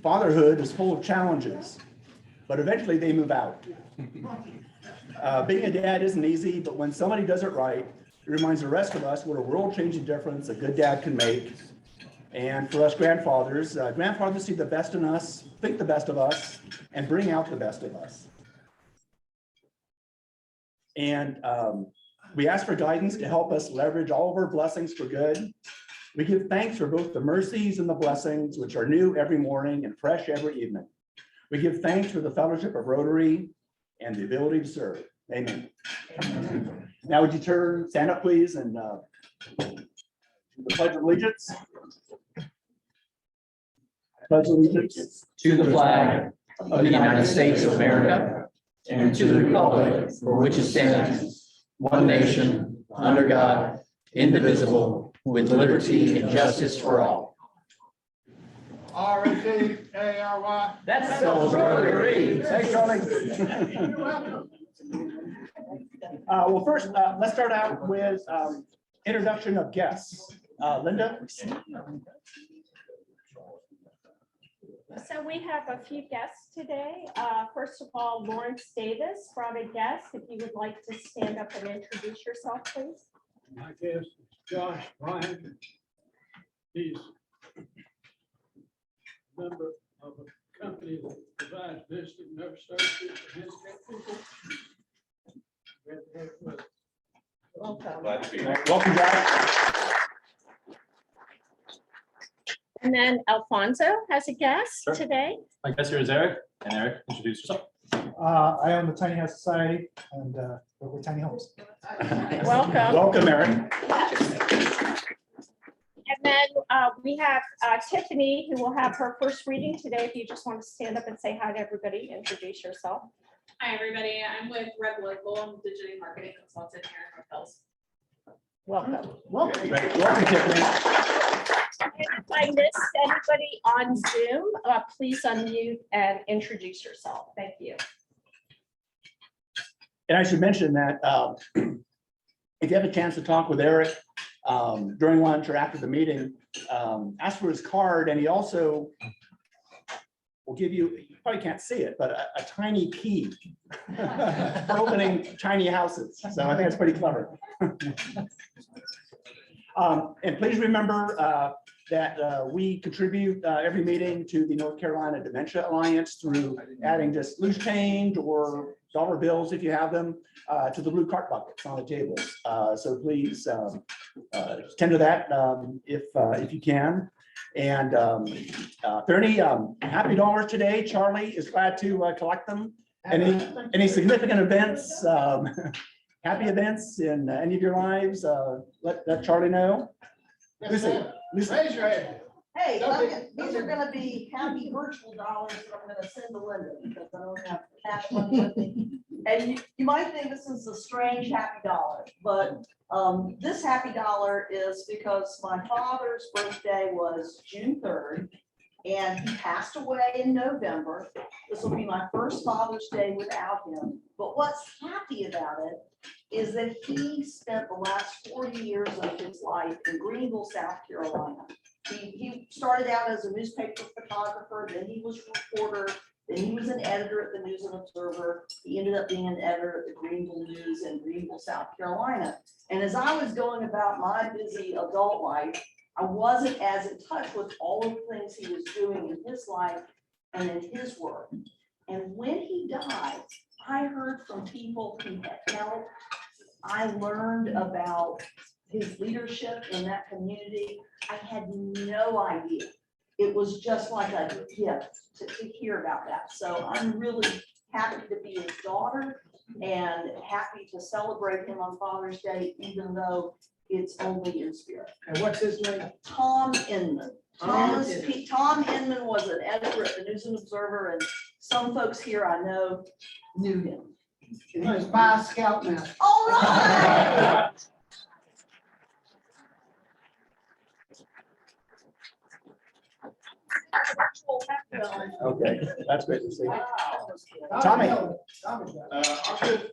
Fatherhood is full of challenges, but eventually they move out. Being a dad isn't easy, but when somebody does it right, it reminds the rest of us what a world-changing difference a good dad can make. And for us grandfathers, grandfathers see the best in us, think the best of us, and bring out the best of us. And we ask for guidance to help us leverage all of our blessings for good. We give thanks for both the mercies and the blessings, which are new every morning and fresh every evening. We give thanks for the fellowship of Rotary and the ability to serve. Amen. Now would you stand up please, and the Pledge of Allegiance. Pledge allegiance to the flag of the United States of America and to the republic for which it stands, one nation, under God, indivisible, with liberty and justice for all. R-O-T-A-R-Y. That spells Rotary. Thanks, Charlie. You're welcome. Well, first, let's start out with introduction of guests. Linda? So we have a few guests today. First of all, Lawrence Davis brought a guest. If you would like to stand up and introduce yourself, please. My guest is Josh Bryant. He's a member of a company that provides visiting nurse services for handicapped people. Welcome. Glad to be here. Welcome, Josh. And then Alfonso has a guest Sure. today. My guest here is Eric, and Eric, introduce yourself. I own the Tiny House Society and work with tiny homes. Welcome. Welcome, Aaron. And then we have Tiffany, who will have her first reading today. If you just want to stand up and say hi to everybody, introduce yourself. Hi, everybody. I'm with Red Local. I'm a digital marketing consultant here in North Hills. Welcome. Great. Welcome, Tiffany. And if I missed anybody on Zoom, please unmute and introduce yourself. Thank you. And I should mention that if you have a chance to talk with Eric during lunch or after the meeting, ask for his card, and he also will give you probably can't see it, but a tiny key for opening tiny houses. So I think it's pretty clever. And please remember that we contribute every meeting to the North Carolina Dementia Alliance through adding just loose change or dollar bills, if you have them, to the blue cart buckets on the tables. So please tend to that if you can. And if there are any happy dollars today, Charlie is glad to collect them. Any significant events, happy events in any of your lives, let Charlie know. Lucy. Raise your hand. Hey, these are gonna be happy virtual dollars that I'm gonna send to Linda because I don't have cash money with me. And you might think this is a strange happy dollar, but this happy dollar is because my father's birthday was June 3rd and he passed away in November. This will be my first Father's Day without him. But what's happy about it is that he spent the last 40 years of his life in Greenville, South Carolina. He started out as a newspaper photographer, then he was a reporter, then he was an editor at the News and Observer. He ended up being an editor at the Greenville News in Greenville, South Carolina. And as I was going about my busy adult life, I wasn't as in touch with all of the things he was doing in his life and in his work. And when he died, I heard from people who had helped. I learned about his leadership in that community. I had no idea. It was just like a gift to hear about that. So I'm really happy to be his daughter and happy to celebrate him on Father's Day, even though it's only in spirit. And what's his name? Tom Inman. Tom Inman was an editor at the News and Observer, and some folks here I know knew him. He was my scout master. All right. Okay, that's great to see. Wow. Tommy. I'll give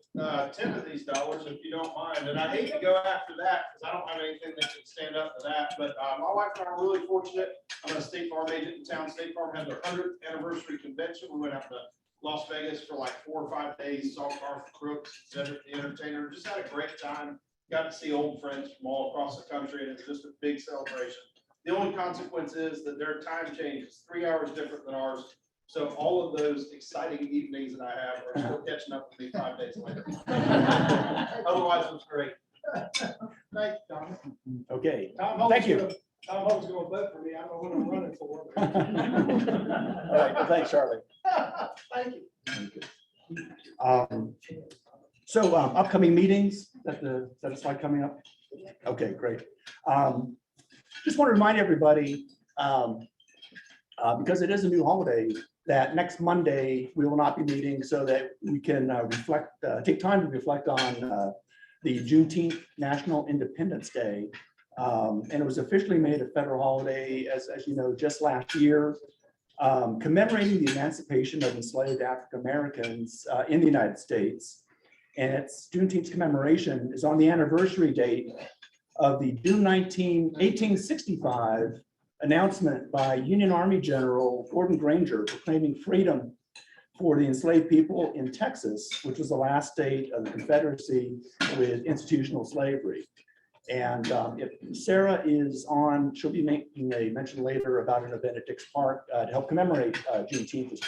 10 of these dollars if you don't mind, and I hate to go after that because I don't have anything that can stand up to that, but my wife and I are really fortunate. I'm a State Farm agent in town. State Farm had their 100th anniversary convention. We went out to Las Vegas for like 4 or 5 days, saw Garth Brooks, Cedric the Entertainer, just had a great time. Got to see old friends from all across the country, and it was just a big celebration. The only consequence is that their time change is 3 hours different than ours. So all of those exciting evenings that I have are still catching up with me 5 days later. Otherwise, it was great. Thanks, Tom. Okay, Tom Holmes thank you. gonna- Tom Holmes gonna vote for me. I don't know what I'm running for. All right, well, thanks, Charlie. Thank you. So upcoming meetings, that a slide coming up? Okay, great. Just want to remind everybody, because it is a new holiday, that next Monday, we will not be meeting so that we can take time to reflect on the Juneteenth National Independence Day. And it was officially made a federal holiday, as you know, just last year, commemorating the emancipation of enslaved African Americans in the United States. And its Juneteenth commemoration is on the anniversary date of the June 19, 1865 announcement by Union Army General Gordon Granger proclaiming freedom for the enslaved people in Texas, which was the last state of the Confederacy with institutional slavery. And if Sarah is on, she'll be making a mention later about an event at Dix Park to help commemorate Juneteenth as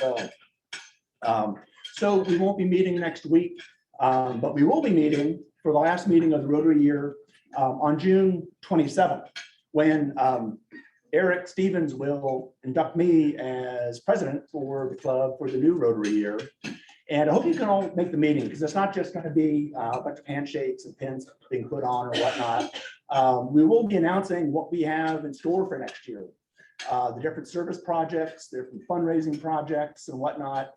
well. So we won't be meeting next week, but we will be meeting for the last meeting of the Rotary year on June 27th, when Eric Stevens will induct me as president for the club for the new Rotary year. And I hope you can all make the meeting, because it's not just going to be a bunch of handshakes and pins being put on or whatnot. We will be announcing what we have in store for next year. The different service projects, the different fundraising projects and whatnot.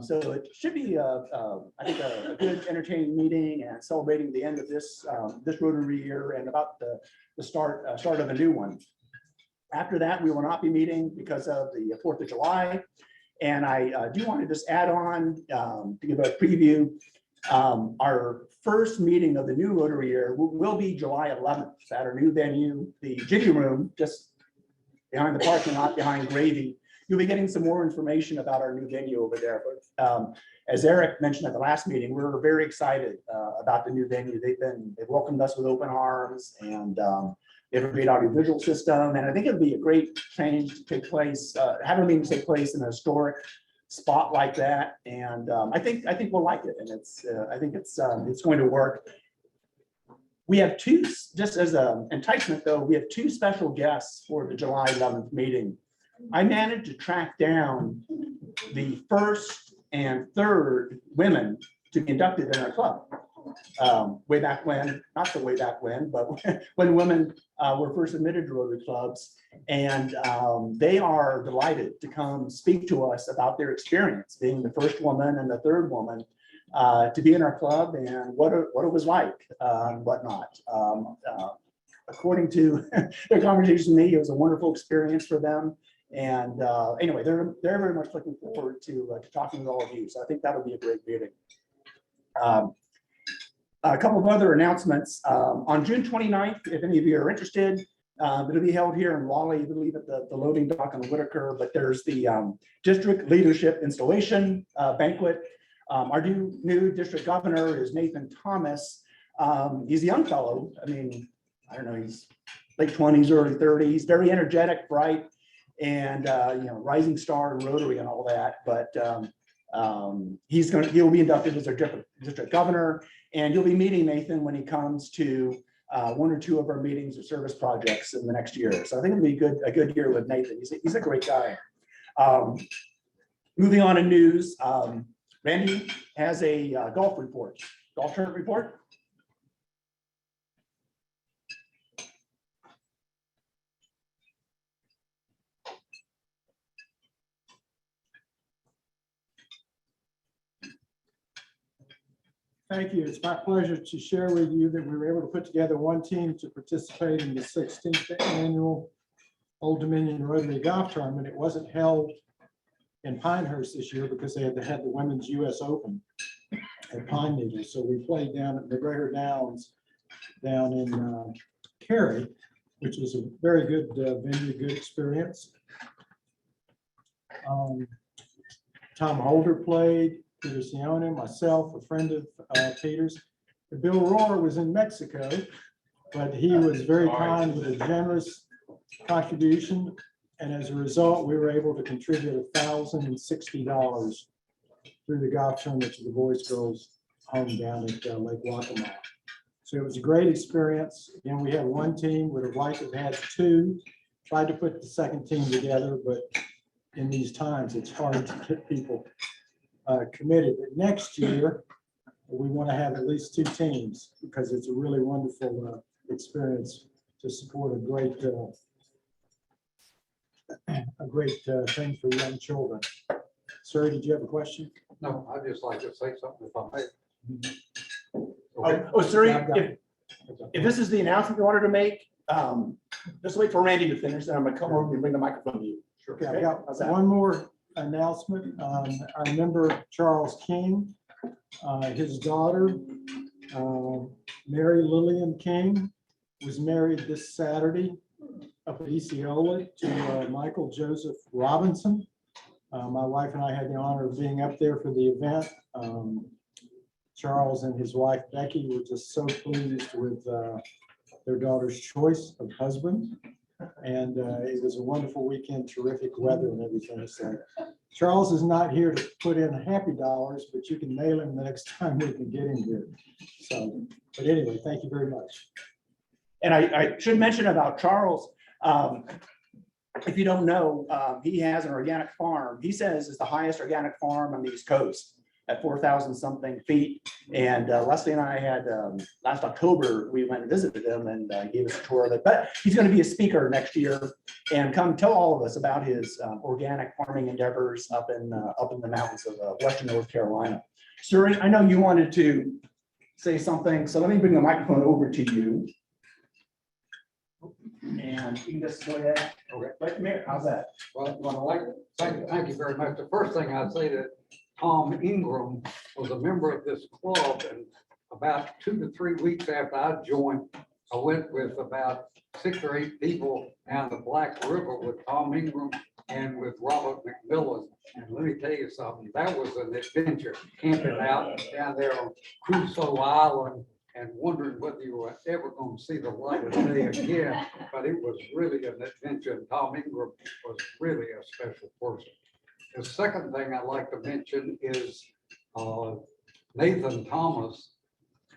So it should be, I think, a good entertaining meeting and celebrating the end of this Rotary year and about the start of a new one. After that, we will not be meeting because of the 4th of July. And I do want to just add on to give a preview. Our first meeting of the new Rotary year will be July 11th at our new venue, the Jitty Room, just behind the parking lot behind Gravy. You'll be getting some more information about our new venue over there. But as Eric mentioned at the last meeting, we're very excited about the new venue. They've welcomed us with open arms, and they have a great audiovisual system. And I think it'll be a great change to take place, have a meeting take place in a historic spot like that. And I think we'll like it. And I think it's going to work. We have two, just as an enticement though, we have two special guests for the July 11th meeting. I managed to track down the first and third women to be inducted in our club. Way back when, not so way back when, but when women were first admitted to Rotary clubs. And they are delighted to come speak to us about their experience being the first woman and the third woman to be in our club and what it was like and whatnot. According to their conversation with me, it was a wonderful experience for them. And anyway, they're very much looking forward to talking with all of you. So I think that'll be a great meeting. A couple of other announcements. On June 29th, if any of you are interested, it'll be held here in Raleigh, I believe at the loading dock on Whitaker, but there's the district leadership installation banquet. Our new district governor is Nathan Thomas. He's a young fellow. I mean, I don't know, he's late 20s, early 30s, very energetic, bright, and rising star in Rotary and all that. But he'll be inducted as our district governor, and you'll be meeting Nathan when he comes to one or two of our meetings or service projects in the next year. So I think it'll be a good year with Nathan. He's a great guy. Moving on to news, Randy has a golf tournament report. Thank you. It's my pleasure to share with you that we were able to put together one team to participate in the 16th annual Old Dominion Rotary Golf Tournament. It wasn't held in Pinehurst this year because they had the Women's US Open at Pine Needles. So we played down at McGregor Downs down in Cary, which was a very good venue, good experience. Tom Holder played, Peter Sione, myself, a friend of Peter's. Bill Rohr was in Mexico, but he was very kind with a generous contribution. And as a result, we were able to contribute $1,060 through the golf tournament to the boys girls home down at Lake Waccamaw. So it was a great experience. Again, we had one team, would have liked to have had two, tried to put the second team together, but in these times, it's hard to get people committed. But next year, we want to have at least two teams because it's a really wonderful experience to support a great thing for young children. Sir, did you have a question? No, I'd just like to say something if I may. Oh, sir, if this is the announcement you wanted to make, just wait for Randy to finish, then I'm gonna come over and bring the microphone to you. Okay, I've got one more announcement. I remember Charles King, his daughter, Mary Lillian King, was married this Saturday up at Esiola to Michael Joseph Robinson. My wife and I had the honor of being up there for the event. Charles and his wife Becky were just so pleased with their daughter's choice of husband. And it was a wonderful weekend, terrific weather and everything. So Charles is not here to put in happy dollars, but you can mail him the next time we can get him here. So, but anyway, thank you very much. And I should mention about Charles, if you don't know, he has an organic farm. He says it's the highest organic farm on the East Coast at 4,000 something feet. And Leslie and I had, last October, we went and visited him and gave us a tour of it. But he's going to be a speaker next year and come tell all of us about his organic farming endeavors up in the mountains of Western North Carolina. Sir, I know you wanted to say something, so let me bring the microphone over to you. And you can just go ahead. Okay. Like, Mayor, how's that? Well, thank you very much. The first thing I'd say that Tom Ingram was a member of this club, and about 2 to 3 weeks after I joined, I went with about 6 or 8 people down the Black River with Tom Ingram and with Robert McMillan. And let me tell you something, that was an adventure, camping out down there on Crusoe Island and wondering whether you were ever going to see the light of day again. But it was really an adventure, and Tom Ingram was really a special person. The second thing I'd like to mention is Nathan Thomas.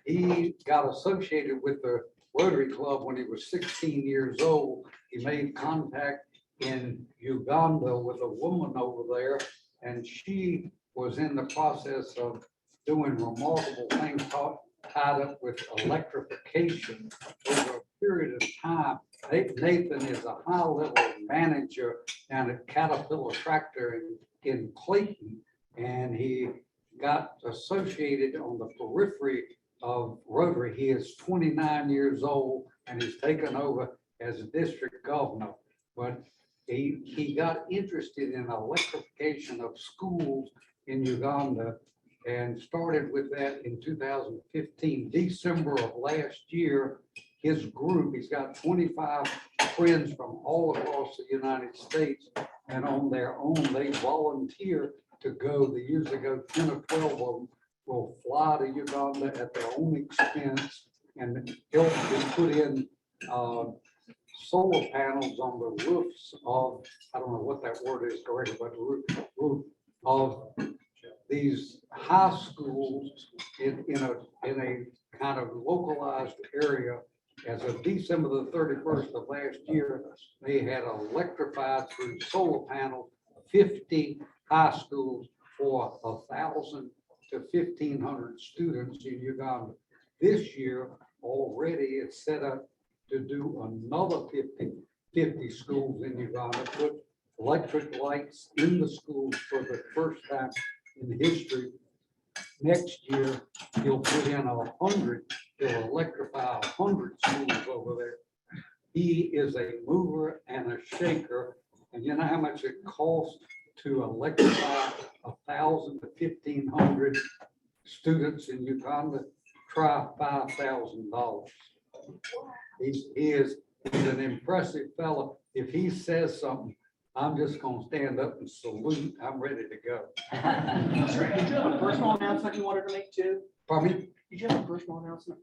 He got associated with the Rotary Club when he was 16 years old. He made contact in Uganda with a woman over there, and she was in the process of doing remarkable things tied up with electrification over a period of time. Nathan is a high-level manager down at Caterpillar Tractor in Clayton, and he got associated on the periphery of Rotary. He is 29 years old, and he's taken over as a district governor. But he got interested in electrification of schools in Uganda and started with that in 2015. December of last year, his group, he's got 25 friends from all across the United States, and on their own, they volunteer to go. They usually go 10 or 12 of them will fly to Uganda at their own expense and help to put in solar panels on the roofs of, I don't know what that word is correctly, but roof of these high schools in a kind of localized area. As of December the 31st of last year, they had electrified through solar panels 50 high schools for 1,000 to 1,500 students in Uganda. This year already it's set up to do another 50 schools in Uganda, put electric lights in the schools for the first time in history. Next year, he'll put in 100, he'll electrify 100 schools over there. He is a mover and a shaker. And you know how much it costs to electrify 1,000 to 1,500 students in Uganda. Try $5,000. He's an impressive fellow. If he says something, I'm just gonna stand up and salute. I'm ready to go. Sir, did you have a personal announcement you wanted to make too? Pardon me? Did you have a personal announcement?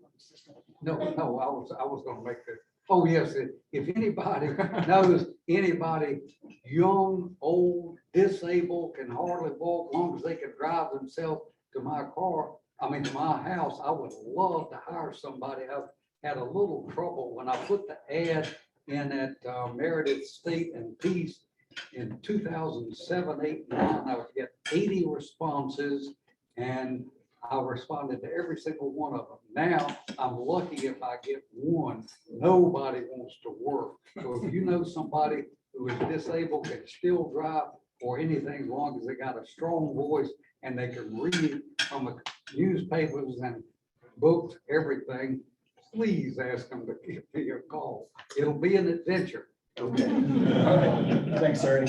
No, I was gonna make the, oh, yes, if anybody knows anybody, young, old, disabled, can hardly walk, as long as they can drive themselves to my car, to my house, I would love to hire somebody. I've had a little trouble when I put the ad in at Meredith State and Peace in 2007, 8, 9, I would get 80 responses, and I responded to every single one of them. Now, I'm lucky if I get one. Nobody wants to work. So if you know somebody who is disabled, can still drive or anything, as long as they got a strong voice and they can read from the newspapers and books, everything, please ask them to give me a call. It'll be an adventure. Okay. All right. Thanks, sir.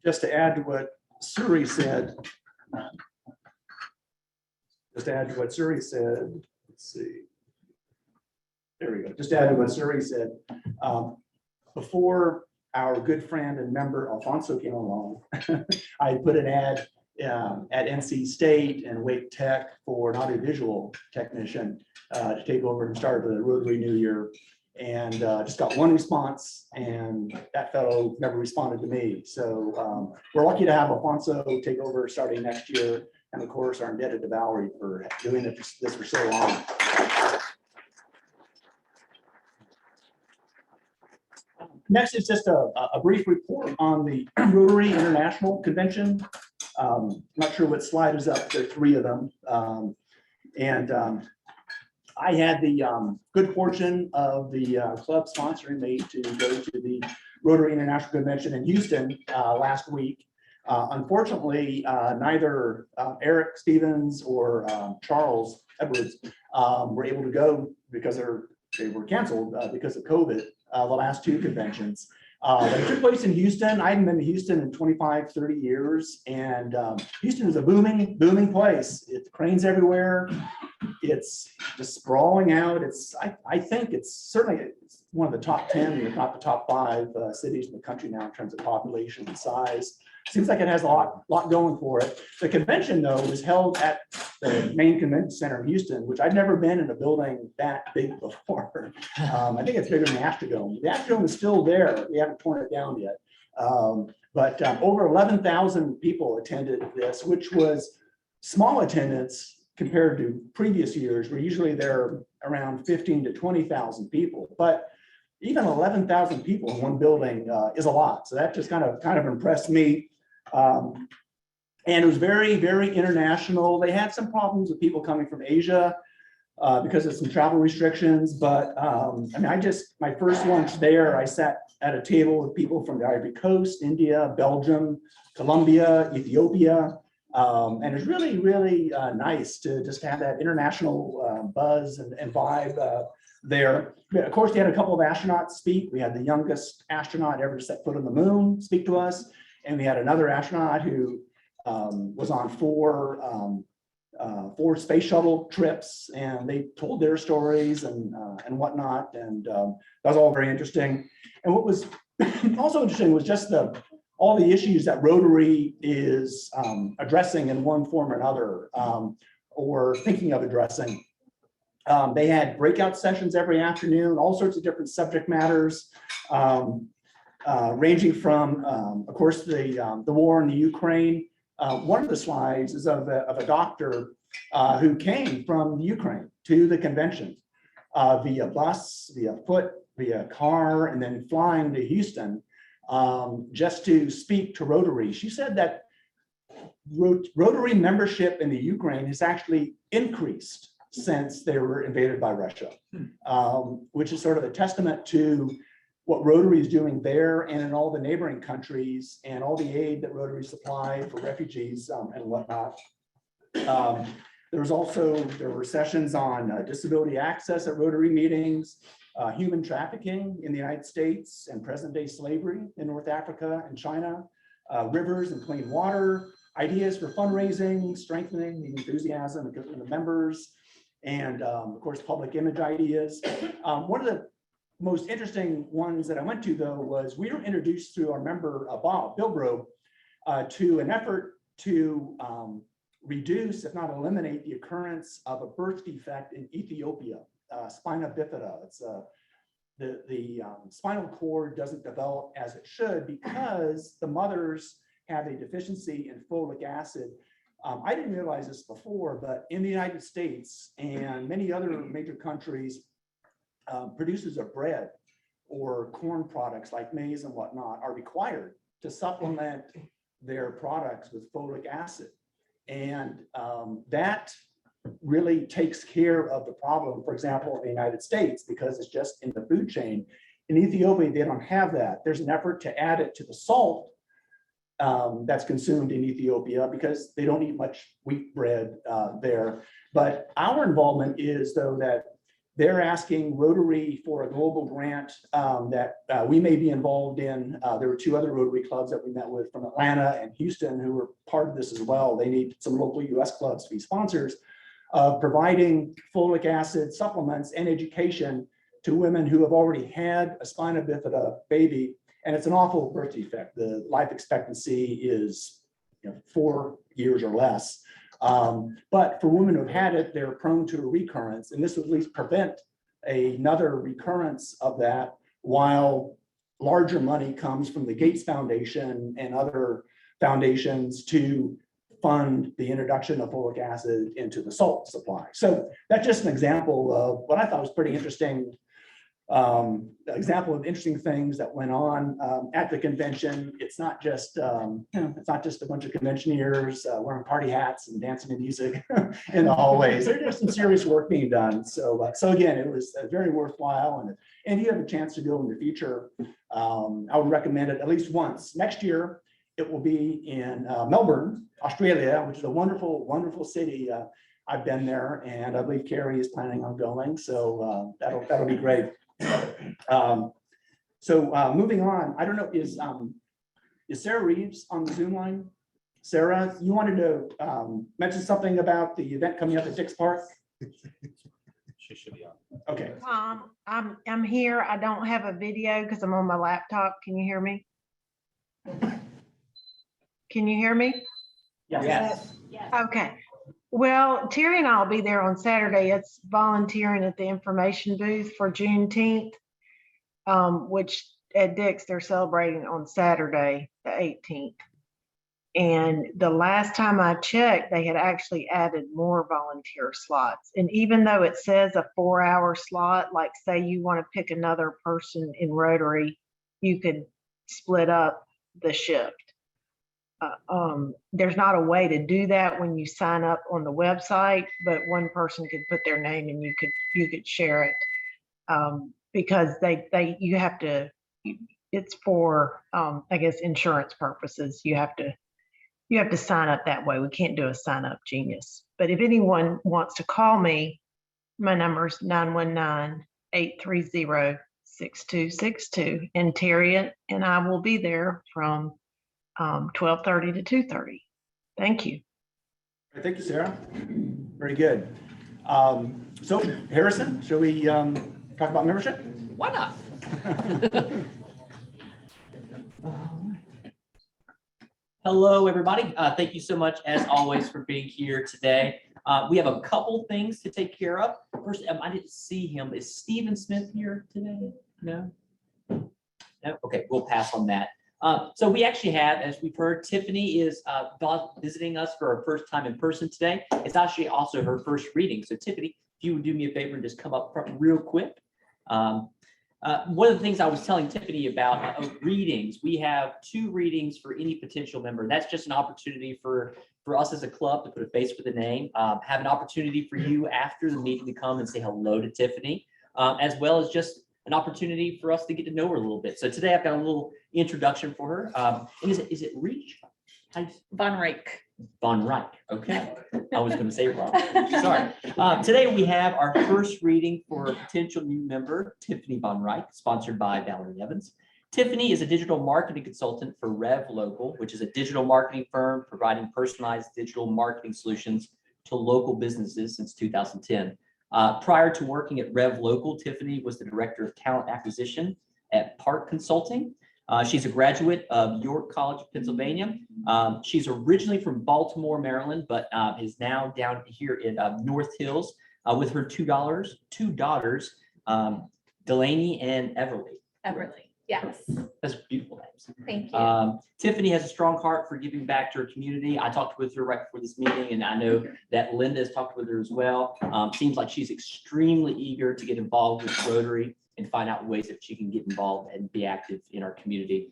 Just to add to what Suri said. Let's see. There we go. Just to add to what Suri said. Before our good friend and member Alfonso came along, I put an ad at NC State and Wake Tech for an audiovisual technician to take over and start the Rotary New Year. And just got one response, and that fellow never responded to me. So we're lucky to have Alfonso take over starting next year. And of course, are indebted to Valerie for doing this for so long. Next is just a brief report on the Rotary International Convention. Not sure what slide is up. There are 3 of them. I had the good fortune of the club sponsoring me to go to the Rotary International Convention in Houston last week. Unfortunately, neither Eric Stevens or Charles Edwards were able to go because they were canceled because of COVID, the last 2 conventions. It took place in Houston. I hadn't been to Houston in 25, 30 years. And Houston is a booming place. It's cranes everywhere. It's just sprawling out. I think it's certainly one of the top 10, if not the top 5 cities in the country now in terms of population and size. Seems like it has a lot going for it. The convention, though, was held at the main convention center in Houston, which I've never been in a building that big before. I think it's bigger than the Astrodome. The Astrodome is still there. We haven't torn it down yet. But over 11,000 people attended this, which was small attendance compared to previous years, where usually they're around 15 to 20,000 people. But even 11,000 people in one building is a lot. So that just kind of impressed me. And it was very, very international. They had some problems with people coming from Asia because of some travel restrictions. But my first lunch there, I sat at a table with people from the Ivory Coast, India, Belgium, Colombia, Ethiopia. And it's really, really nice to just have that international buzz and vibe there. Of course, we had a couple of astronauts speak. We had the youngest astronaut ever to set foot on the moon speak to us. And we had another astronaut who was on 4 space shuttle trips, and they told their stories and whatnot. And that was all very interesting. And what was also interesting was just all the issues that Rotary is addressing in one form or another, or thinking of addressing. They had breakout sessions every afternoon, all sorts of different subject matters, ranging from, of course, the war in the Ukraine. One of the slides is of a doctor who came from Ukraine to the convention via bus, via foot, via car, and then flying to Houston just to speak to Rotary. She said that Rotary membership in the Ukraine has actually increased since they were invaded by Russia, which is sort of a testament to what Rotary is doing there and in all the neighboring countries and all the aid that Rotary supplied for refugees and whatnot. There were sessions on disability access at Rotary meetings, human trafficking in the United States and present-day slavery in North Africa and China, rivers and clean water, ideas for fundraising, strengthening the enthusiasm of the members, and of course, public image ideas. One of the most interesting ones that I went to, though, was we were introduced through our member, Bill Grove, to an effort to reduce, if not eliminate, the occurrence of a birth defect in Ethiopia, spina bifida. It's the spinal cord doesn't develop as it should because the mothers have a deficiency in folic acid. I didn't realize this before, but in the United States and many other major countries, producers of bread or corn products like maize and whatnot are required to supplement their products with folic acid. And that really takes care of the problem, for example, in the United States, because it's just in the food chain. In Ethiopia, they don't have that. There's an effort to add it to the salt that's consumed in Ethiopia because they don't eat much wheat bread there. But our involvement is, though, that they're asking Rotary for a global grant that we may be involved in. There were 2 other Rotary clubs that we met with from Atlanta and Houston who were part of this as well. They need some local US clubs to be sponsors of providing folic acid supplements and education to women who have already had a spina bifida baby. And it's an awful birth defect. The life expectancy is 4 years or less. But for women who've had it, they're prone to a recurrence, and this would at least prevent another recurrence of that, while larger money comes from the Gates Foundation and other foundations to fund the introduction of folic acid into the salt supply. So that's just an example of what I thought was pretty interesting. Example of interesting things that went on at the convention. It's not just it's not just a bunch of conventioneers wearing party hats and dancing to music in the hallways. There's just some serious work being done. So again, it was very worthwhile. And if you have a chance to go in the future, I would recommend it at least once. Next year, it will be in Melbourne, Australia, which is a wonderful, wonderful city. I've been there, and I believe Carrie is planning on going. So that'll be great. Moving on, I don't know, is Sarah Reeves on the Zoom line? Sarah, you wanted to mention something about the event coming up at Dix Park? She should be on. Okay. I'm here. I don't have a video because I'm on my laptop. Can you hear me? Can you hear me? Yes. Yes. Okay. Well, Terry and I'll be there on Saturday. It's volunteering at the information booth for Juneteenth, which at Dix they're celebrating on Saturday, the 18th. And the last time I checked, they had actually added more volunteer slots. And even though it says a 4-hour slot, like say you want to pick another person in Rotary, you could split up the shift. There's not a way to do that when you sign up on the website, but one person could put their name and you could share it because you have to. It's for I guess insurance purposes. You have to sign up that way. We can't do a sign up genius. But if anyone wants to call me, my number is 919-830-6262, and Terry and I will be there from 12:30 to 2:30. Thank you. Thank you, Sarah. Very good. So Harrison, shall we talk about membership? Why not? Hello, everybody. Thank you so much, as always, for being here today. We have a couple things to take care of. First, I didn't see him. Is Stephen Smith here today? No? No? Okay, we'll pass on that. So we actually have, as we've heard, Tiffany is visiting us for her first time in person today. It's actually also her first reading. So Tiffany, if you would do me a favor and just come up front real quick. One of the things I was telling Tiffany about readings, we have 2 readings for any potential member. That's just an opportunity for us as a club to put a face with a name, have an opportunity for you after the meeting to come and say hello to Tiffany, as well as just an opportunity for us to get to know her a little bit. So today I've got a little introduction for her. And is it Reach? Von Rake. Von Reich. Okay, I was going to say it wrong. Sorry. Today we have our first reading for a potential new member, Tiffany Von Reich, sponsored by Valerie Evans. Tiffany is a digital marketing consultant for Rev Local, which is a digital marketing firm providing personalized digital marketing solutions to local businesses since 2010. Prior to working at Rev Local, Tiffany was the director of talent acquisition at Park Consulting. She's a graduate of York College, Pennsylvania. She's originally from Baltimore, Maryland, but is now down here in North Hills with her two daughters, Delaney and Everly. Everly, yes. That's beautiful names. Thank you. Tiffany has a strong heart for giving back to her community. I talked with her right before this meeting, and I know that Linda has talked with her as well. Seems like she's extremely eager to get involved with Rotary and find out ways that she can get involved and be active in our community.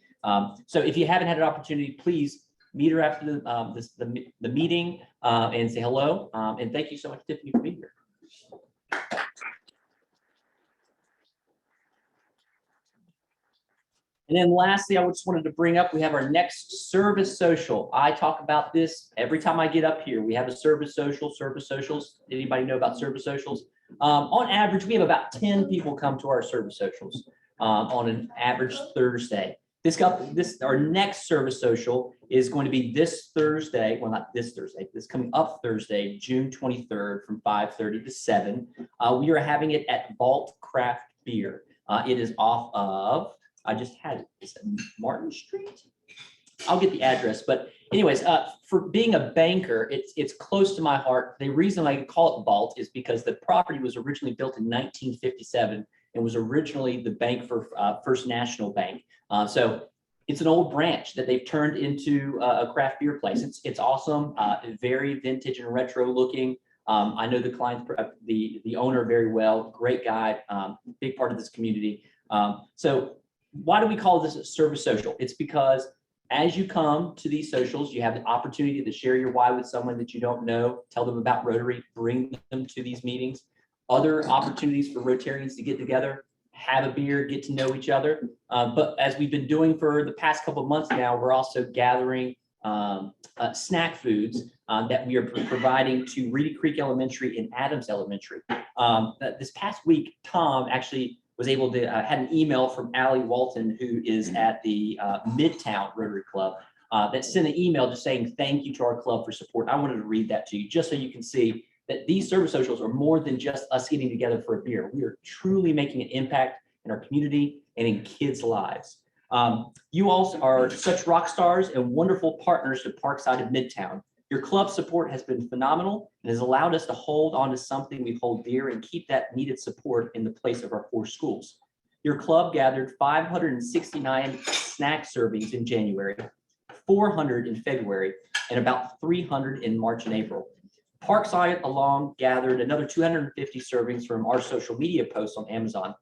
So if you haven't had an opportunity, please meet her after the meeting and say hello. And thank you so much, Tiffany, for being here. And then lastly, I just wanted to bring up, we have our next service social. I talk about this every time I get up here. We have a service socials. Anybody know about service socials? On average, we have about 10 people come to our service socials on an average Thursday. Our next service social is going to be this Thursday. Well, not this Thursday, this coming up Thursday, June 23rd from 5:30 to 7. We are having it at Vault Craft Beer. It is off of, I just had it. Is it Martin Street? I'll get the address, but anyways, for being a banker, it's close to my heart. The reason I call it Vault is because the property was originally built in 1957 and was originally the bank for First National Bank. So it's an old branch that they've turned into a craft beer place. It's awesome, very vintage and retro looking. I know the client, the owner very well, great guy, big part of this community. So why do we call this a service social? It's because as you come to these socials, you have the opportunity to share your why with someone that you don't know, tell them about Rotary, bring them to these meetings, other opportunities for Rotarians to get together, have a beer, get to know each other. But as we've been doing for the past couple of months now, we're also gathering snack foods that we are providing to Reedy Creek Elementary and Adams Elementary. This past week, Tom actually was able to had an email from Allie Walton, who is at the Midtown Rotary Club, that sent an email just saying thank you to our club for support. I wanted to read that to you just so you can see that these service socials are more than just us getting together for a beer. We are truly making an impact in our community and in kids' lives. You all are such rock stars and wonderful partners to Parkside and Midtown. Your club support has been phenomenal and has allowed us to hold on to something we hold dear and keep that needed support in the place of our 4 schools. Your club gathered 569 snack servings in January, 400 in February, and about 300 in March and April. Parkside along gathered another 250 servings from our social media posts on Amazon.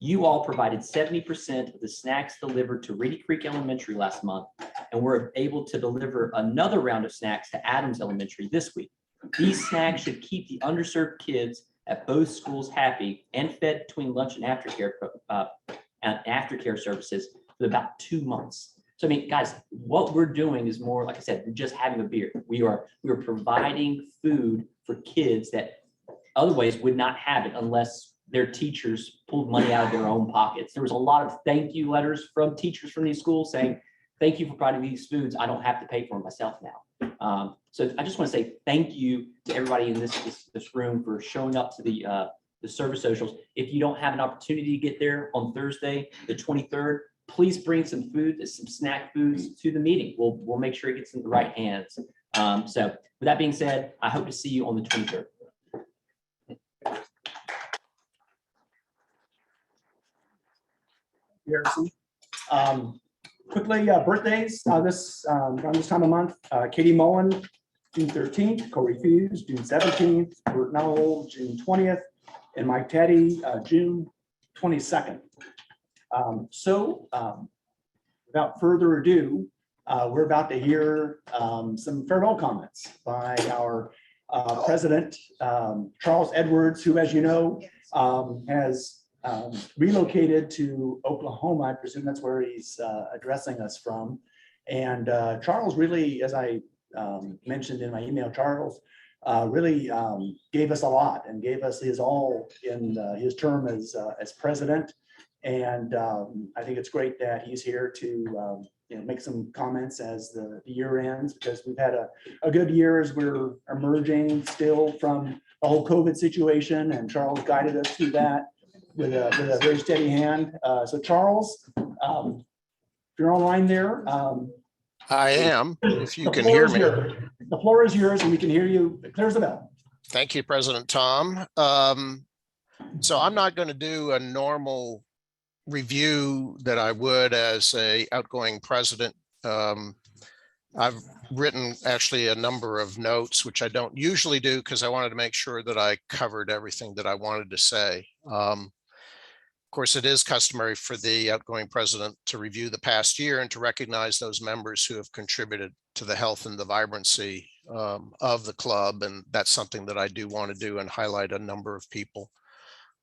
You all provided 70% of the snacks delivered to Reedy Creek Elementary last month, and were able to deliver another round of snacks to Adams Elementary this week. These snacks should keep the underserved kids at both schools happy and fed between lunch and aftercare services for about 2 months. So I mean, guys, what we're doing is more, like I said, than just having a beer. We are providing food for kids that otherwise would not have it unless their teachers pulled money out of their own pockets. There was a lot of thank you letters from teachers from these schools saying, thank you for providing these foods. I don't have to pay for them myself now. So I just want to say thank you to everybody in this room for showing up to the service socials. If you don't have an opportunity to get there on Thursday, the 23rd, please bring some food, some snack foods to the meeting. We'll make sure it gets in the right hands. So with that being said, I hope to see you on the 23rd. Harrison. Quickly, birthdays around this time of month. Katie Mullen, June 13th, Corey Hughes, June 17th, Bert Nowell, June 20th, and Mike Teddy, June 22nd. Without further ado, we're about to hear some farewell comments by our president, Charles Edwards, who, as you know, has relocated to Oklahoma. I presume that's where he's addressing us from. And Charles really, as I mentioned in my email, Charles, really gave us a lot and gave us his all in his term as president. And I think it's great that he's here to make some comments as the year ends, because we've had a good year as we're emerging still from the whole COVID situation, and Charles guided us through that with a very steady hand. So Charles, if you're online there. I am, if you The can floor hear is me. yours. The floor is yours and we can hear you. Clear as the bell. Thank you, President Tom. So I'm not going to do a normal review that I would as a outgoing president. I've written actually a number of notes, which I don't usually do because I wanted to make sure that I covered everything that I wanted to say. Of course, it is customary for the outgoing president to review the past year and to recognize those members who have contributed to the health and the vibrancy of the club. And that's something that I do want to do and highlight a number of people.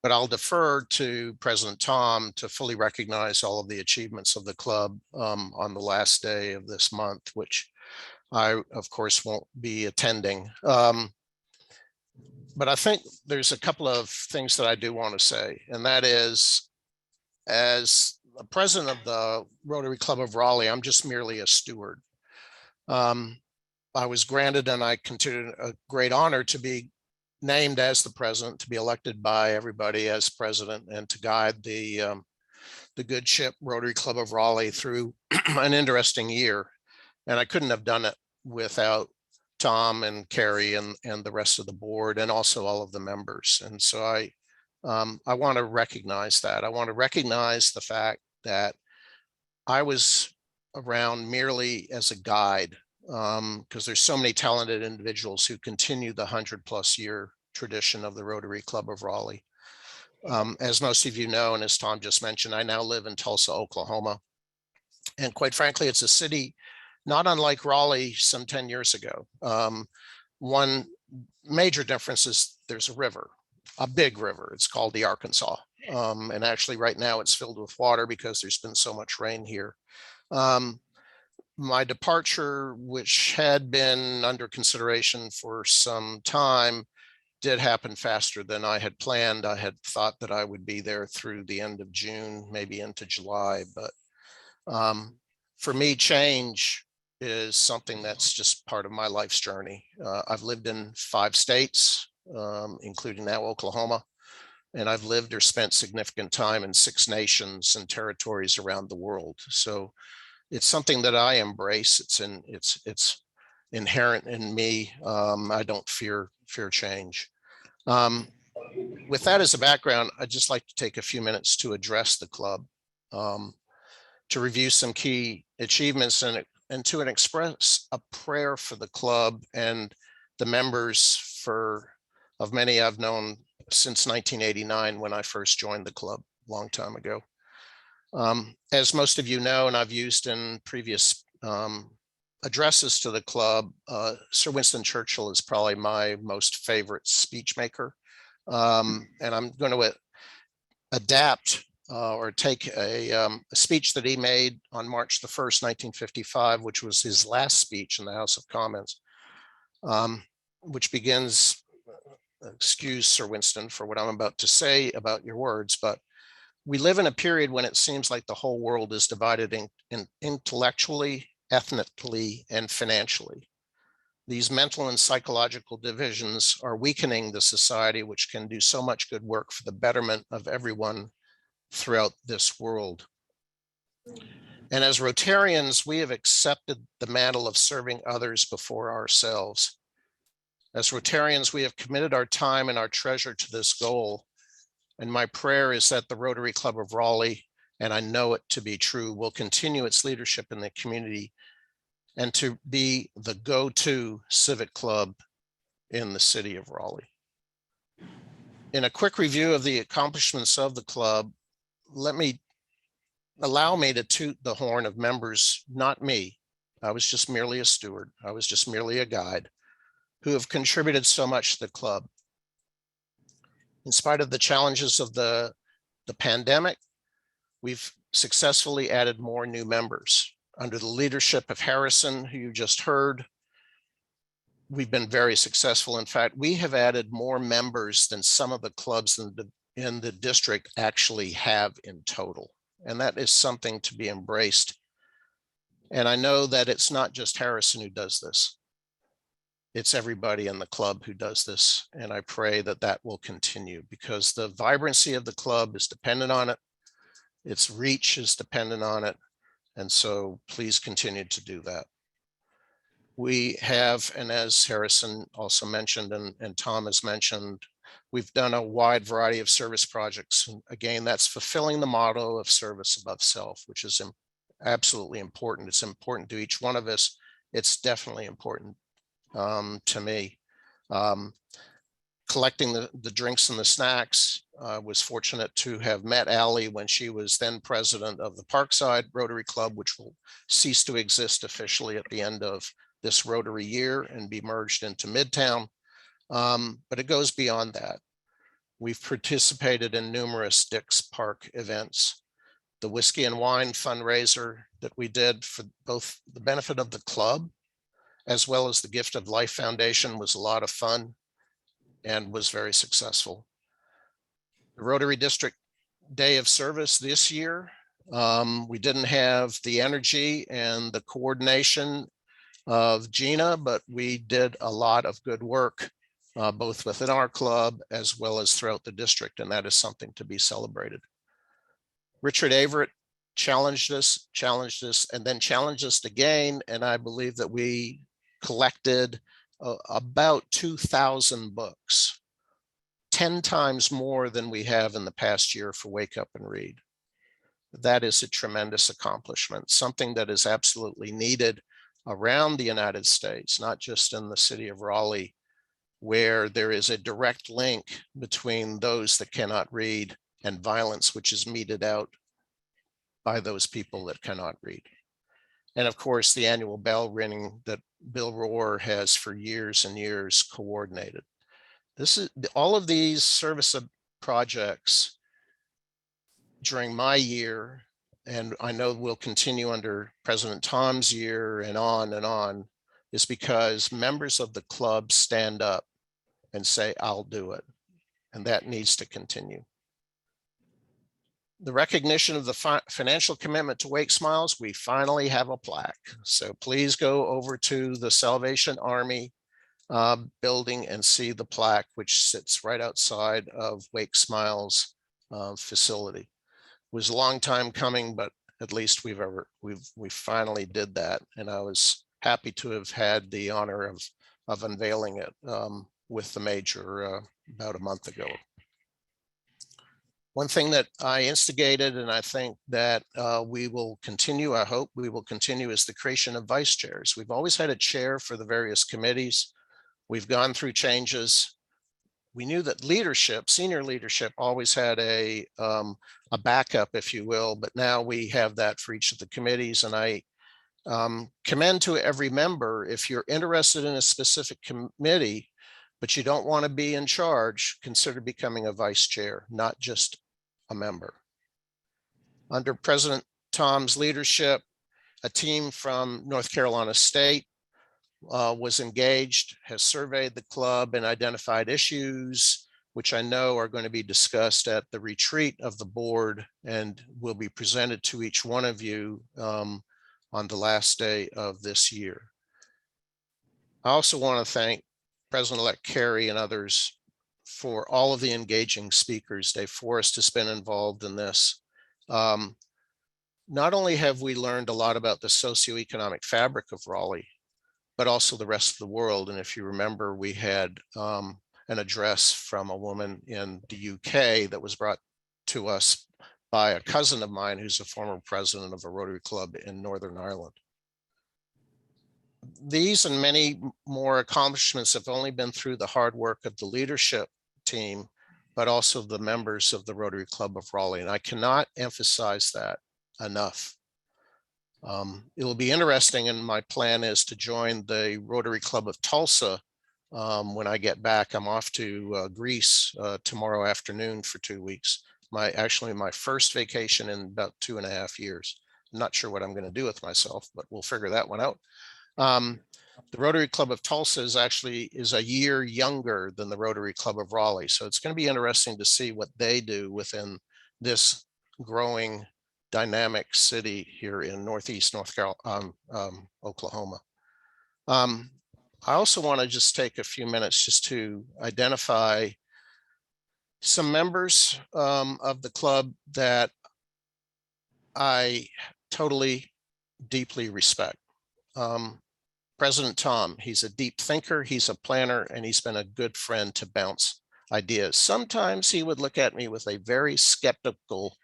But I'll defer to President Tom to fully recognize all of the achievements of the club on the last day of this month, which I, of course, won't be attending. But I think there's a couple of things that I do want to say, and that is, as the president of the Rotary Club of Raleigh, I'm just merely a steward. I was granted, and I consider it a great honor to be named as the president, to be elected by everybody as president, and to guide the good ship Rotary Club of Raleigh through an interesting year. And I couldn't have done it without Tom and Carrie and the rest of the board, and also all of the members. And so I want to recognize that. I want to recognize the fact that I was around merely as a guide, because there's so many talented individuals who continue the 100+ year tradition of the Rotary Club of Raleigh. As most of you know, and as Tom just mentioned, I now live in Tulsa, Oklahoma. And quite frankly, it's a city not unlike Raleigh some 10 years ago. One major difference is there's a river, a big river. It's called the Arkansas. And actually right now it's filled with water because there's been so much rain here. My departure, which had been under consideration for some time, did happen faster than I had planned. I had thought that I would be there through the end of June, maybe into July. But for me, change is something that's just part of my life's journey. I've lived in 5 states, including now Oklahoma, and I've lived or spent significant time in 6 nations and territories around the world. So it's something that I embrace. It's inherent in me. I don't fear change. With that as a background, I'd just like to take a few minutes to address the club, to review some key achievements, and to express a prayer for the club and the members of many I've known since 1989, when I first joined the club a long time ago. As most of you know, and I've used in previous addresses to the club, Sir Winston Churchill is probably my most favorite speech maker. And I'm going to adapt or take a speech that he made on March the 1st, 1955, which was his last speech in the House of Commons, which begins, excuse Sir Winston for what I'm about to say about your words, but we live in a period when it seems like the whole world is divided in intellectually, ethnically, and financially. These mental and psychological divisions are weakening the society, which can do so much good work for the betterment of everyone throughout this world. And as Rotarians, we have accepted the mantle of serving others before ourselves. As Rotarians, we have committed our time and our treasure to this goal. And my prayer is that the Rotary Club of Raleigh, and I know it to be true, will continue its leadership in the community and to be the go-to civic club in the city of Raleigh. In a quick review of the accomplishments of the club, allow me to toot the horn of members, not me. I was just merely a steward. I was just merely a guide, who have contributed so much to the club. In spite of the challenges of the pandemic, we've successfully added more new members under the leadership of Harrison, who you just heard, we've been very successful. In fact, we have added more members than some of the clubs in the district actually have in total. And that is something to be embraced. And I know that it's not just Harrison who does this. It's everybody in the club who does this. And I pray that that will continue, because the vibrancy of the club is dependent on it. Its reach is dependent on it. And so please continue to do that. We have, and as Harrison also mentioned, and Tom has mentioned, we've done a wide variety of service projects. And again, that's fulfilling the motto of service above self, which is absolutely important. It's important to each one of us. It's definitely important to me. Collecting the drinks and the snacks. Was fortunate to have met Allie when she was then president of the Parkside Rotary Club, which will cease to exist officially at the end of this Rotary year and be merged into Midtown. But it goes beyond that. We've participated in numerous Dick's Park events. The Whiskey and Wine fundraiser that we did for both the benefit of the club as well as the Gift of Life Foundation was a lot of fun and was very successful. The Rotary District Day of Service this year, we didn't have the energy and the coordination of Gina, but we did a lot of good work, both within our club as well as throughout the district, and that is something to be celebrated. Richard Averett challenged us, and then challenged us again, and I believe that we collected about 2,000 books, 10 times more than we have in the past year for Wake Up and Read. That is a tremendous accomplishment, something that is absolutely needed around the United States, not just in the city of Raleigh, where there is a direct link between those that cannot read and violence, which is meted out by those people that cannot read. And of course, the annual bell ringing that Bill Rohr has for years and years coordinated. This is all of these service projects during my year, and I know will continue under President Tom's year and on, is because members of the club stand up and say, I'll do it. And that needs to continue. The recognition of the financial commitment to Wake Smiles, we finally have a plaque. So please go over to the Salvation Army building and see the plaque, which sits right outside of Wake Smiles facility. It was a long time coming, but at least we finally did that. And I was happy to have had the honor of unveiling it with the major about a month ago. One thing that I instigated, and I think that we will continue, I hope we will continue, is the creation of vice chairs. We've always had a chair for the various committees. We've gone through changes. We knew that leadership, senior leadership, always had a backup, if you will, but now we have that for each of the committees. And I commend to every member, if you're interested in a specific committee, but you don't want to be in charge, consider becoming a vice chair, not just a member. Under President Tom's leadership, a team from North Carolina State was engaged, has surveyed the club and identified issues, which I know are going to be discussed at the retreat of the board and will be presented to each one of you on the last day of this year. I also want to thank President-elect Kerry and others for all of the engaging speakers. Dave Forrest has been involved in this. Not only have we learned a lot about the socioeconomic fabric of Raleigh, but also the rest of the world. And if you remember, we had an address from a woman in the UK that was brought to us by a cousin of mine who's a former president of a Rotary Club in Northern Ireland. These and many more accomplishments have only been through the hard work of the leadership team, but also the members of the Rotary Club of Raleigh. And I cannot emphasize that enough. It will be interesting, and my plan is to join the Rotary Club of Tulsa when I get back. I'm off to Greece tomorrow afternoon for 2 weeks. Actually my first vacation in about 2.5 years. I'm not sure what I'm going to do with myself, but we'll figure that one out. The Rotary Club of Tulsa is a year younger than the Rotary Club of Raleigh. So it's going to be interesting to see what they do within this growing dynamic city here in Northeast Oklahoma. I also want to just take a few minutes just to identify some members of the club that I totally, deeply respect. President Tom, he's a deep thinker, he's a planner, and he's been a good friend to bounce ideas. Sometimes he would look at me with a very skeptical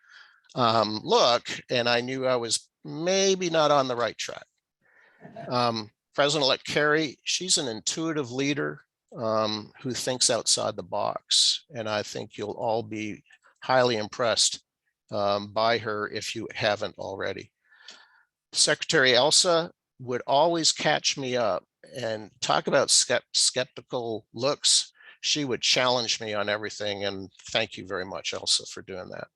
look, and I knew I was maybe not on the right track. President-elect Carrie, she's an intuitive leader who thinks outside the box, and I think you'll all be highly impressed by her if you haven't already. Secretary Elsa would always catch me up and talk about skeptical looks. She would challenge me on everything, and thank you very much, Elsa, for doing that.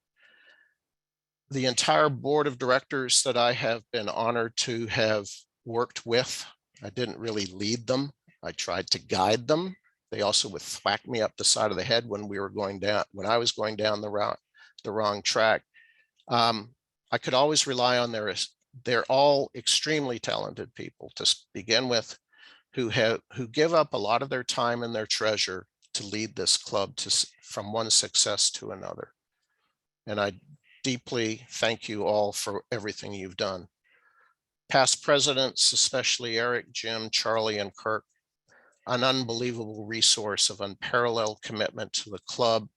The entire board of directors that I have been honored to have worked with, I didn't really lead them. I tried to guide them. They also would thwack me up the side of the head when I was going down the wrong track. I could always rely on they're all extremely talented people to begin with, who give up a lot of their time and their treasure to lead this club from one success to another. And I deeply thank you all for everything you've done. Past presidents, especially Eric, Jim, Charlie, and Kirk, an unbelievable resource of unparalleled commitment to the club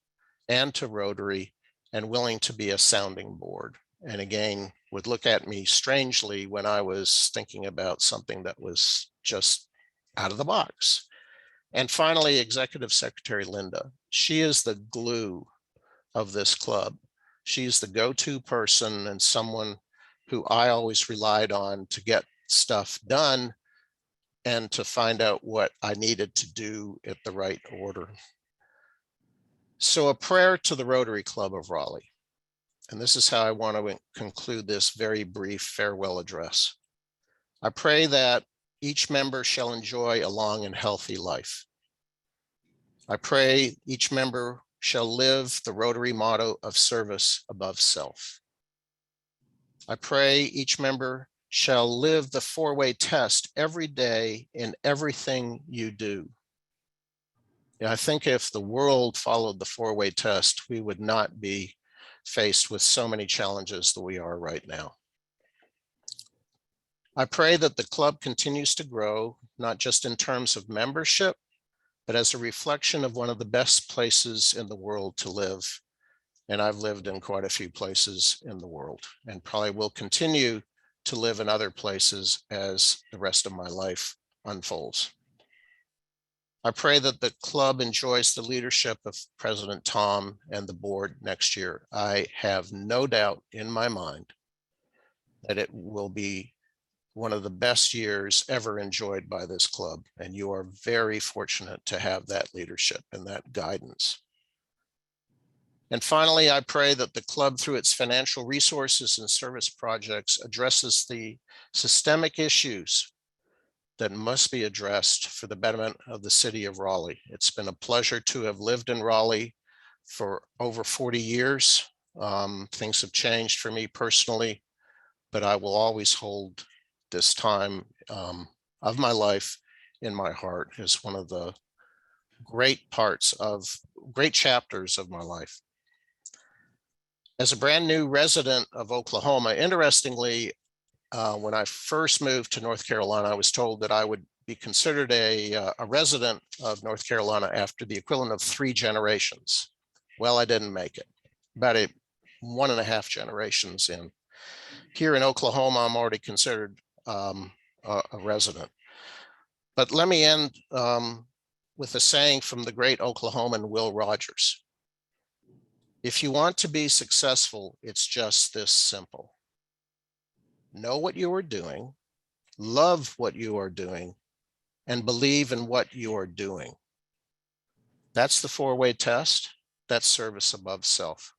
and to Rotary, and willing to be a sounding board. And again, would look at me strangely when I was thinking about something that was just out of the box. And finally, Executive Secretary Linda. She is the glue of this club. She's the go-to person and someone who I always relied on to get stuff done and to find out what I needed to do at the right order. So a prayer to the Rotary Club of Raleigh. And this is how I want to conclude this very brief farewell address. I pray that each member shall enjoy a long and healthy life. I pray each member shall live the Rotary motto of service above self. I pray each member shall live the four-way test every day in everything you do. Yeah, I think if the world followed the four-way test, we would not be faced with so many challenges that we are right now. I pray that the club continues to grow, not just in terms of membership, but as a reflection of one of the best places in the world to live. And I've lived in quite a few places in the world and probably will continue to live in other places as the rest of my life unfolds. I pray that the club enjoys the leadership of President Tom and the board next year. I have no doubt in my mind that it will be one of the best years ever enjoyed by this club. And you are very fortunate to have that leadership and that guidance. And finally, I pray that the club, through its financial resources and service projects, addresses the systemic issues that must be addressed for the betterment of the city of Raleigh. It's been a pleasure to have lived in Raleigh for over 40 years. Things have changed for me personally, but I will always hold this time of my life in my heart as one of the great chapters of my life. As a brand new resident of Oklahoma, interestingly, when I first moved to North Carolina, I was told that I would be considered a resident of North Carolina after the equivalent of 3 generations. Well, I didn't make it. About 1.5 generations in. Here in Oklahoma, I'm already considered a resident. But let me end with a saying from the great Oklahoman Will Rogers. If you want to be successful, it's just this simple. Know what you are doing, love what you are doing, and believe in what you are doing. That's the 4-way test. That's service above self.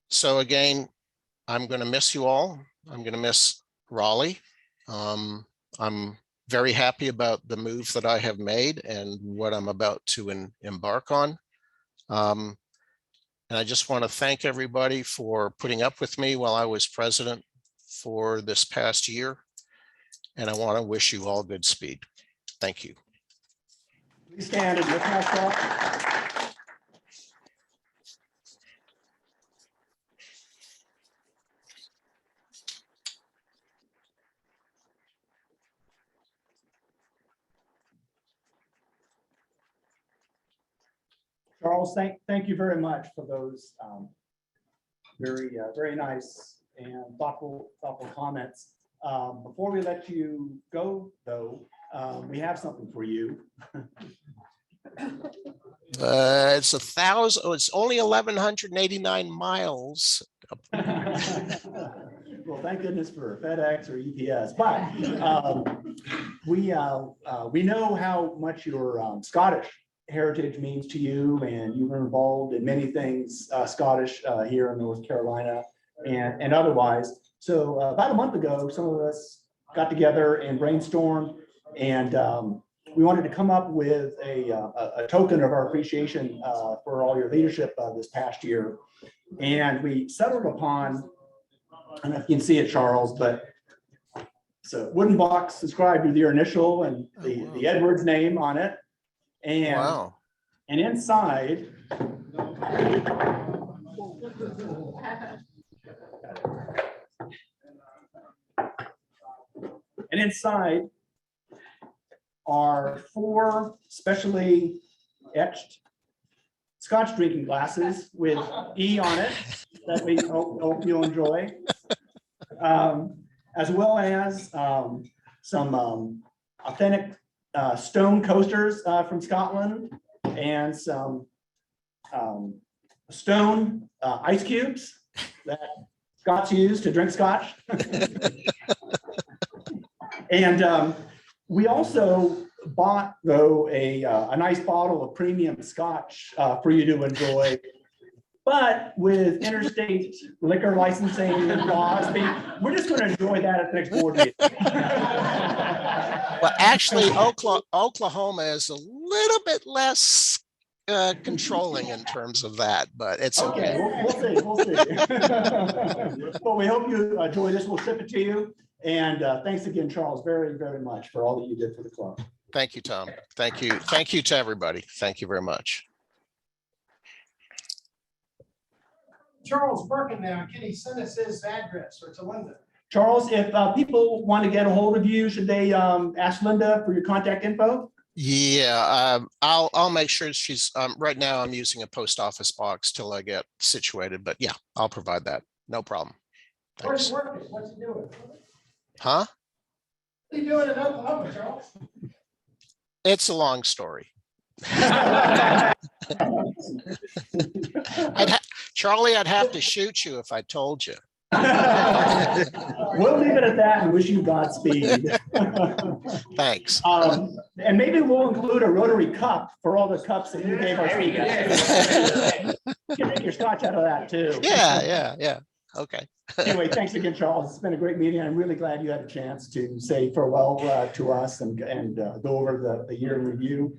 So again, I'm going to miss you all. I'm going to miss Raleigh. I'm very happy about the move that I have made and what I'm about to embark on. And I just want to thank everybody for putting up with me while I was president for this past year. And I want to wish you all good speed. Thank you. Please stand and lift us up. Charles, thank you very much for those very nice and thoughtful comments. Before we let you go, though, we have something for you. It's 1,000. Oh, it's only 1,189 miles. Well, thank goodness for FedEx or UPS, but we know how much your Scottish heritage means to you, and you were involved in many things Scottish here in North Carolina and otherwise. So about a month ago, some of us got together and brainstormed, and we wanted to come up with a token of our appreciation for all your leadership this past year. And we settled upon, I don't know if you can see it, Charles, but it's a wooden box inscribed with your initial and the Edwards name on it. And, Wow. and inside, are 4 specially etched Scotch drinking glasses with E on it that we hope you'll enjoy, as well as some authentic stone coasters from Scotland and some stone ice cubes that Scots use to drink Scotch. And we also bought, though, a nice bottle of premium Scotch for you to enjoy. But with interstate liquor licensing laws, we're just going to enjoy that at the next board meeting. Well, actually, Oklahoma is a little bit less controlling in terms of that, but it's okay. We'll see. But we hope you enjoy this. We'll ship it to you. And thanks again, Charles, very, very much for all that you did for the club. Thank you, Tom. Thank you. Thank you to everybody. Thank you very much. Charles working now. Can he send us his address or to Linda? Charles, if people want to get a hold of you, should they ask Linda for your contact info? Yeah, I'll make sure she's right now. I'm using a post office box till I get situated, but yeah, I'll provide that. No problem. Where's he working? What's he doing? Huh? What are you doing in Oklahoma, Charles? It's a long story. Charlie, I'd have to shoot you if I told you. We'll leave it at that and wish you Godspeed. Thanks. And maybe we'll include a Rotary cup for all the cups that you gave our speakers. You can make your Scotch out of that too. Yeah. Okay. Anyway, thanks again, Charles. It's been a great meeting. I'm really glad you had a chance to say farewell to us and go over the year in review.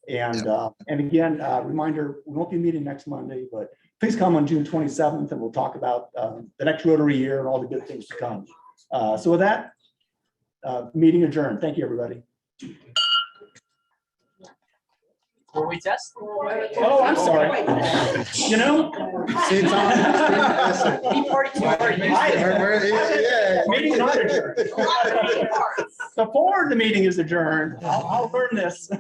And again, reminder, we won't be meeting next Monday, but please come on June 27th and we'll talk about the next Rotary year and all the good things to come. So with that, meeting adjourned. Thank you, everybody. Will we test? Oh, I'm sorry. You know? Meeting not adjourned. Before the meeting is adjourned, I'll learn this.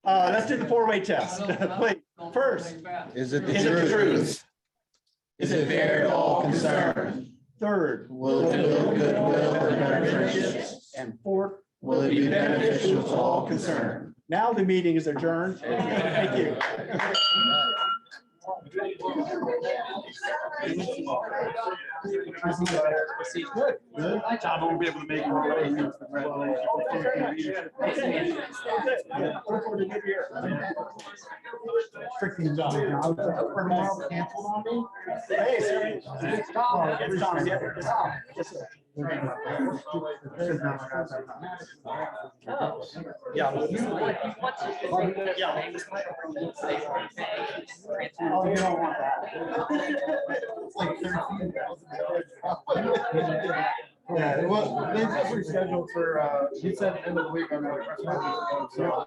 Let's do the 4-way test. Please. First, Is it is it the truth? Is it fair to all concerned? Third, Will it build goodwill and better friendships? and fourth, Will it be beneficial to all concerned? now the meeting is adjourned. Thank you. Tom won't be able to make it. Freaking job. Canceled on me. Hey, sorry. Tom, it's Tom. Yes, sir. Yeah. Oh, you don't want Yeah, well, they just rescheduled for, he said end of the week. I'm like, so.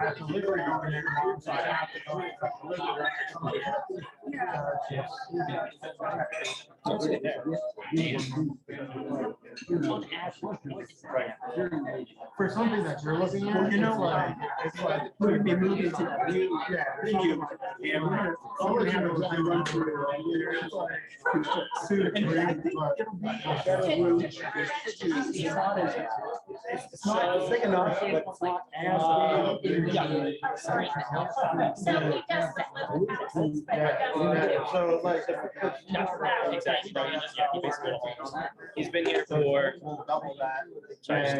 At delivery over here, so I have to go pick up delivery. For something that you're looking at, You know, it's like, it's like. We're gonna be moving to that new Yeah. venue. And we're gonna, all we're gonna do is run through. And I think it'll be a better route. It's not big enough, but it's not as big. Yeah. So he does that little houses, but he doesn't. So like. Exactly. He basically, he's been here for Double that. Sorry.